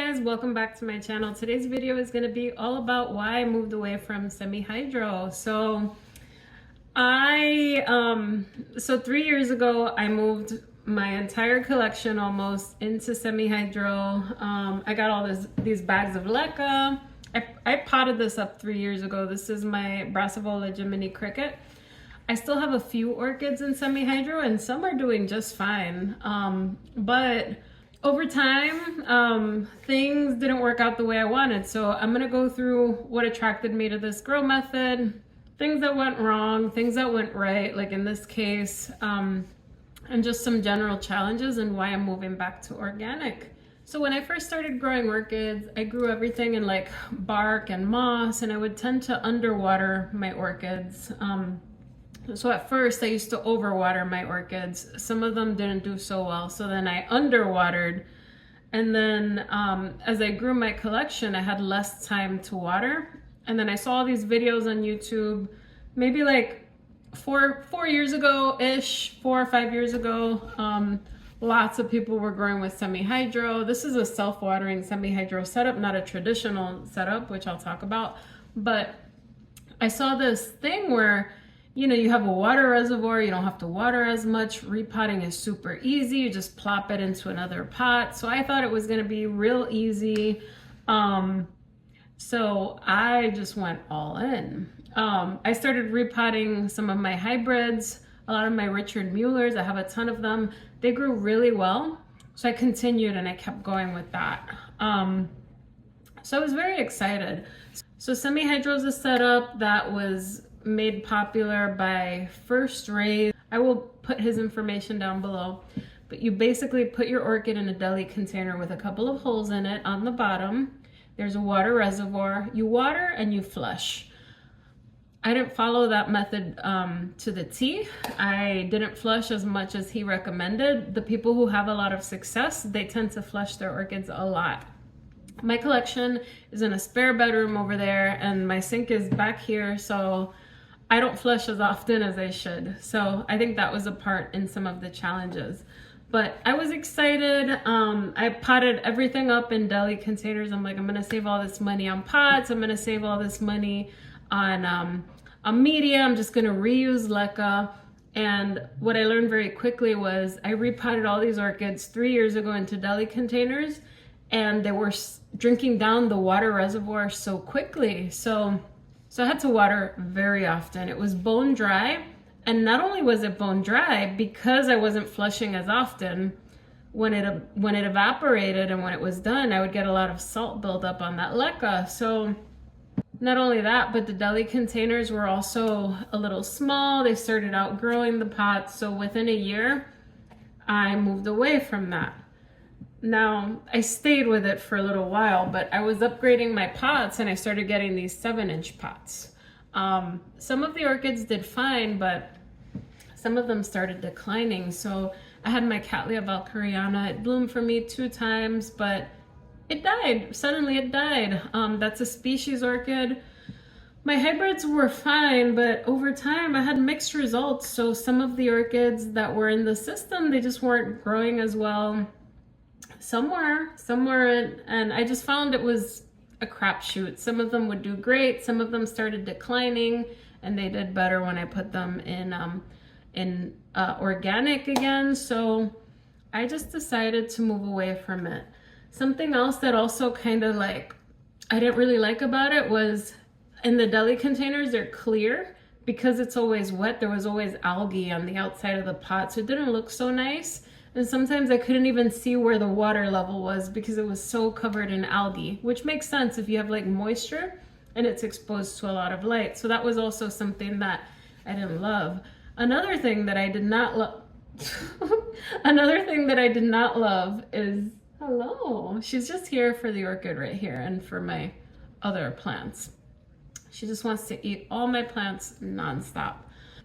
guys, welcome back to my channel. Today's video is going to be all about why I moved away from semi-hydro. So 3 years ago I moved my entire collection almost into semi-hydro. I got all these bags of leca. I potted this up 3 years ago. This is my Brassivola Jiminy cricket. I still have a few orchids in semi-hydro and some are doing just fine. But over time, things didn't work out the way I wanted. So I'm gonna go through what attracted me to this grow method, things that went wrong, things that went right, like in this case, and just some general challenges and why I'm moving back to organic. So when I first started growing orchids, I grew everything in like bark and moss, and I would tend to underwater my orchids. So at first I used to overwater my orchids. Some of them didn't do so well, so then I underwatered. And then as I grew my collection, I had less time to water. And then I saw these videos on YouTube, maybe like four years ago-ish, 4 or 5 years ago. Lots of people were growing with semi-hydro. This is a self-watering semi-hydro setup, not a traditional setup, which I'll talk about. But I saw this thing where you have a water reservoir, you don't have to water as much. Repotting is super easy. You just plop it into another pot. So I thought it was gonna be real easy. So I just went all in. I started repotting some of my hybrids, a lot of my Richard Muellers. I have a ton of them. They grew really well. So I continued and I kept going with that. So I was very excited. So semi-hydro is a setup that was made popular by First Raise. I will put his information down below, but you basically put your orchid in a deli container with a couple of holes in it on the bottom. There's a water reservoir. You water and you flush. I didn't follow that method to the T. I didn't flush as much as he recommended. The people who have a lot of success, they tend to flush their orchids a lot. My collection is in a spare bedroom over there and my sink is back here, so I don't flush as often as I should. So I think that was a part in some of the challenges. But I was excited. I potted everything up in deli containers. I'm like, I'm gonna save all this money on pots. I'm gonna save all this money on media. I'm just gonna reuse leca. And what I learned very quickly was I repotted all these orchids 3 years ago into deli containers, and they were drinking down the water reservoir so quickly. So I had to water very often. It was bone dry. And not only was it bone dry, because I wasn't flushing as often, when it evaporated and when it was done, I would get a lot of salt buildup on that leca. So not only that, but the deli containers were also a little small. They started outgrowing the pots. So within a year, I moved away from that. Now, I stayed with it for a little while, but I was upgrading my pots and I started getting these 7-inch pots. Some of the orchids did fine, but some of them started declining. So I had my Cattleya valkyriana. It bloomed for me 2 times, but it died. Suddenly it died. That's a species orchid. My hybrids were fine, but over time I had mixed results. So some of the orchids that were in the system, they just weren't growing as well. Some were, and I just found it was a crapshoot. Some of them would do great, some of them started declining, and they did better when I put them in organic again. So I just decided to move away from it. Something else that also kind of like I didn't really like about it was in the deli containers, they're clear. Because it's always wet, there was always algae on the outside of the pot, so it didn't look so nice. And sometimes I couldn't even see where the water level was because it was so covered in algae, which makes sense if you have like moisture and it's exposed to a lot of light. So that was also something that I didn't love. Another thing that I did not love is, hello, she's just here for the orchid right here and for my other plants. She just wants to eat all my plants nonstop.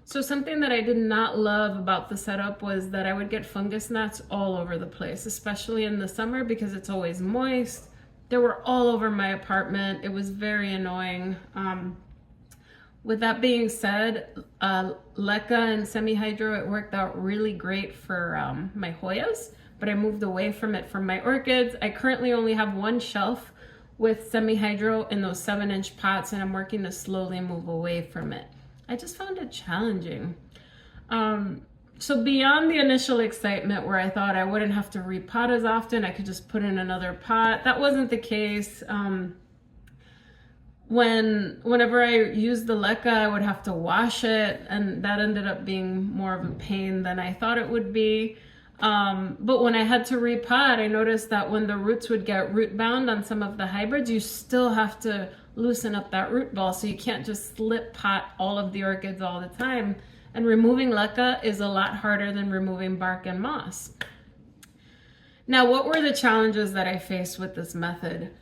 So something that I did not love about the setup was that I would get fungus gnats all over the place, especially in the summer because it's always moist. They were all over my apartment. It was very annoying. With that being said, Leca and semi-hydro, it worked out really great for my Hoyas, but I moved away from it for my orchids. I currently only have one shelf with semi-hydro in those 7-inch pots, and I'm working to slowly move away from it. I just found it challenging. So beyond the initial excitement where I thought I wouldn't have to repot as often, I could just put in another pot. That wasn't the case. Whenever I used the Leca, I would have to wash it, and that ended up being more of a pain than I thought it would be. But when I had to repot, I noticed that when the roots would get root bound on some of the hybrids, you still have to loosen up that root ball, so you can't just slip pot all of the orchids all the time. And removing Leca is a lot harder than removing bark and moss. Now, what were the challenges that I faced with this method?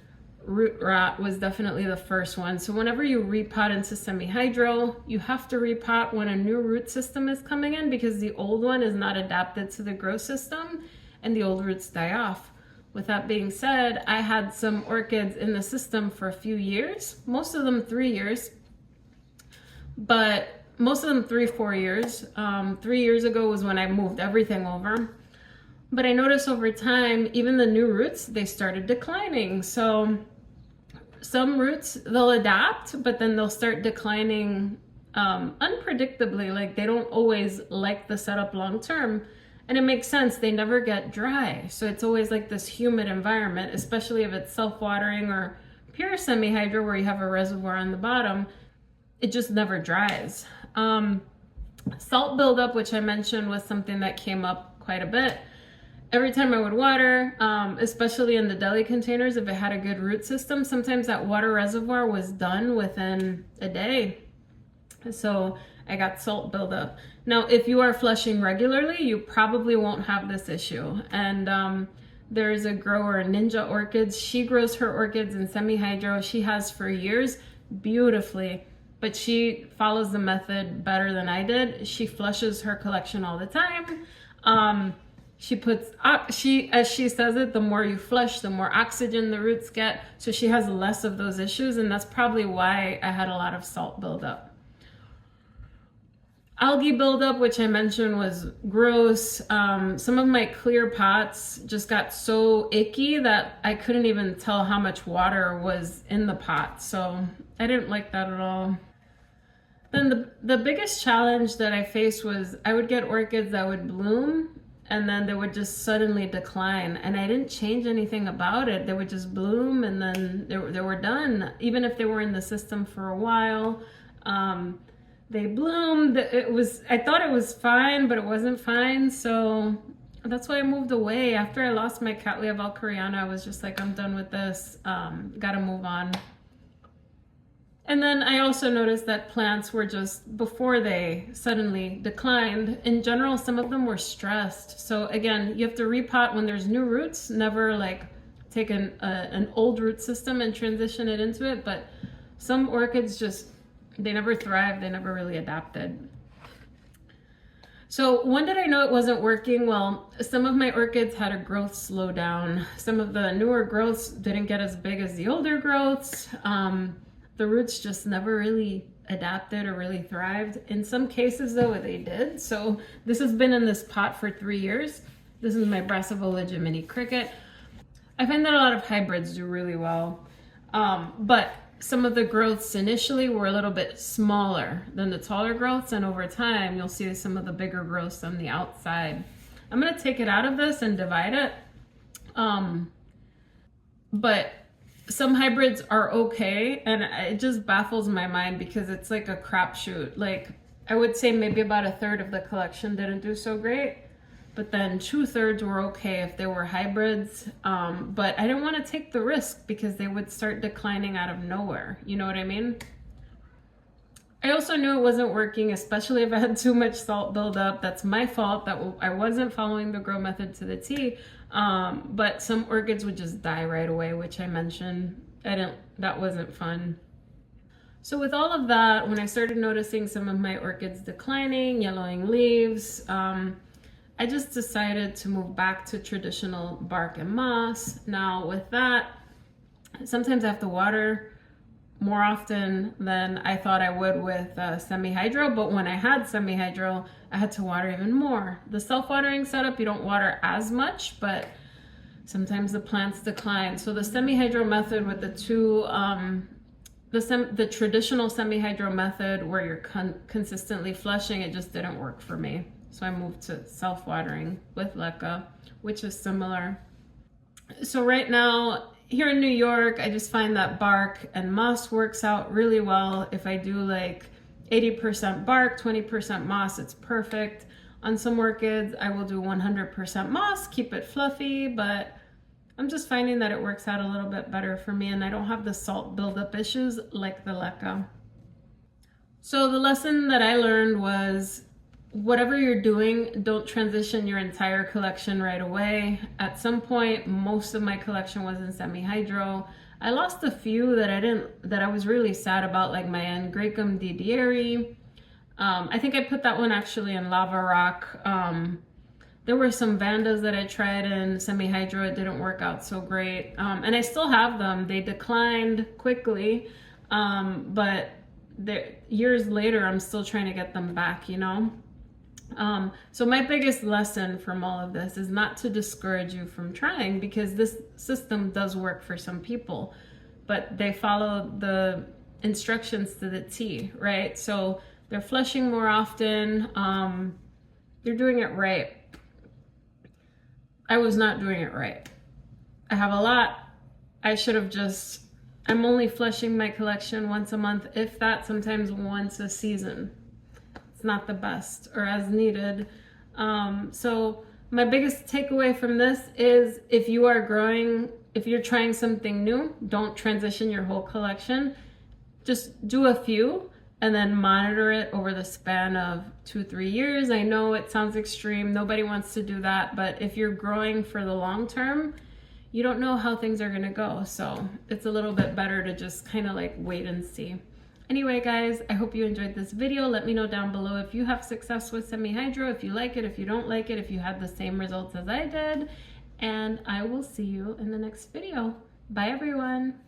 Root rot was definitely the first one. So whenever you repot into semi-hydro, you have to repot when a new root system is coming in, because the old one is not adapted to the growth system and the old roots die off. With that being said, I had some orchids in the system for a few years, most of them 3 years, but most of them 3-4 years. 3 years ago was when I moved everything over. But I noticed over time, even the new roots, they started declining. So some roots, they'll adapt, but then they'll start declining unpredictably. Like, they don't always like the setup long term. And it makes sense, they never get dry. So it's always like this humid environment, especially if it's self-watering or pure semi-hydro where you have a reservoir on the bottom, it just never dries. Salt buildup, which I mentioned, was something that came up quite a bit. Every time I would water, especially in the deli containers, if it had a good root system, sometimes that water reservoir was done within a day. So I got salt buildup. Now, if you are flushing regularly, you probably won't have this issue. And there's a grower, Ninja Orchids. She grows her orchids in semi-hydro. She has for years, beautifully. But she follows the method better than I did. She flushes her collection all the time. She puts, as she says it, the more you flush, the more oxygen the roots get. So she has less of those issues, and that's probably why I had a lot of salt buildup. Algae buildup, which I mentioned, was gross. Some of my clear pots just got so icky that I couldn't even tell how much water was in the pot. So I didn't like that at all. Then the biggest challenge that I faced was I would get orchids that would bloom and then they would just suddenly decline, and I didn't change anything about it. They would just bloom and then they were done. Even if they were in the system for a while, they bloomed. I thought it was fine, but it wasn't fine. So that's why I moved away. After I lost my Cattleya valkyriana, I was just like, I'm done with this. Gotta move on. And then I also noticed that plants were just, before they suddenly declined, in general, some of them were stressed. So again, you have to repot when there's new roots, never like take an old root system and transition it into it. But some orchids just, they never thrived, they never really adapted. So when did I know it wasn't working? Well, some of my orchids had a growth slow down. Some of the newer growths didn't get as big as the older growths. The roots just never really adapted or really thrived. In some cases though, they did. So this has been in this pot for 3 years. This is my Brassavola Jiminy cricket. I find that a lot of hybrids do really well. But some of the growths initially were a little bit smaller than the taller growths, and over time you'll see some of the bigger growths on the outside. I'm gonna take it out of this and divide it. But some hybrids are okay, and it just baffles my mind because it's like a crapshoot. Like, I would say maybe about a third of the collection didn't do so great, but then 2/3 were okay if they were hybrids. But I didn't want to take the risk because they would start declining out of nowhere. You know what I mean? I also knew it wasn't working, especially if I had too much salt buildup. That's my fault that I wasn't following the grow method to the T. But some orchids would just die right away, which I mentioned. That wasn't fun. So with all of that, when I started noticing some of my orchids declining, yellowing leaves, I just decided to move back to traditional bark and moss. Now with that, sometimes I have to water more often than I thought I would with semi-hydro, but when I had semi-hydro, I had to water even more. The self-watering setup, you don't water as much, but sometimes the plants decline. So the semi-hydro method with the traditional semi-hydro method where you're consistently flushing, it just didn't work for me. So I moved to self-watering with leca, which is similar. So right now, here in New York, I just find that bark and moss works out really well. If I do like 80% bark, 20% moss, it's perfect. On some orchids, I will do 100% moss, keep it fluffy, but I'm just finding that it works out a little bit better for me, and I don't have the salt buildup issues like the leca. So the lesson that I learned was, whatever you're doing, don't transition your entire collection right away. At some point, most of my collection was in semi-hydro. I lost a few that I was really sad about, like my Angraecum didieri. I think I put that one actually in lava rock. There were some Vandas that I tried in semi-hydro. It didn't work out so great. And I still have them. They declined quickly, but years later, I'm still trying to get them back, you know? So my biggest lesson from all of this is not to discourage you from trying, because this system does work for some people, but they follow the instructions to the T, right? So they're flushing more often. They're doing it right. I was not doing it right. I have a lot. I'm only flushing my collection once a month, if that, sometimes once a season. It's not the best, or as needed. So my biggest takeaway from this is, if you are growing, if you're trying something new, don't transition your whole collection. Just do a few and then monitor it over the span of 2-3 years. I know it sounds extreme. Nobody wants to do that, but if you're growing for the long term, you don't know how things are gonna go. So it's a little bit better to just kind of like wait and see. Anyway, guys, I hope you enjoyed this video. Let me know down below if you have success with semi-hydro, if you like it, if you don't like it, if you had the same results as I did. And I will see you in the next video. Bye, everyone.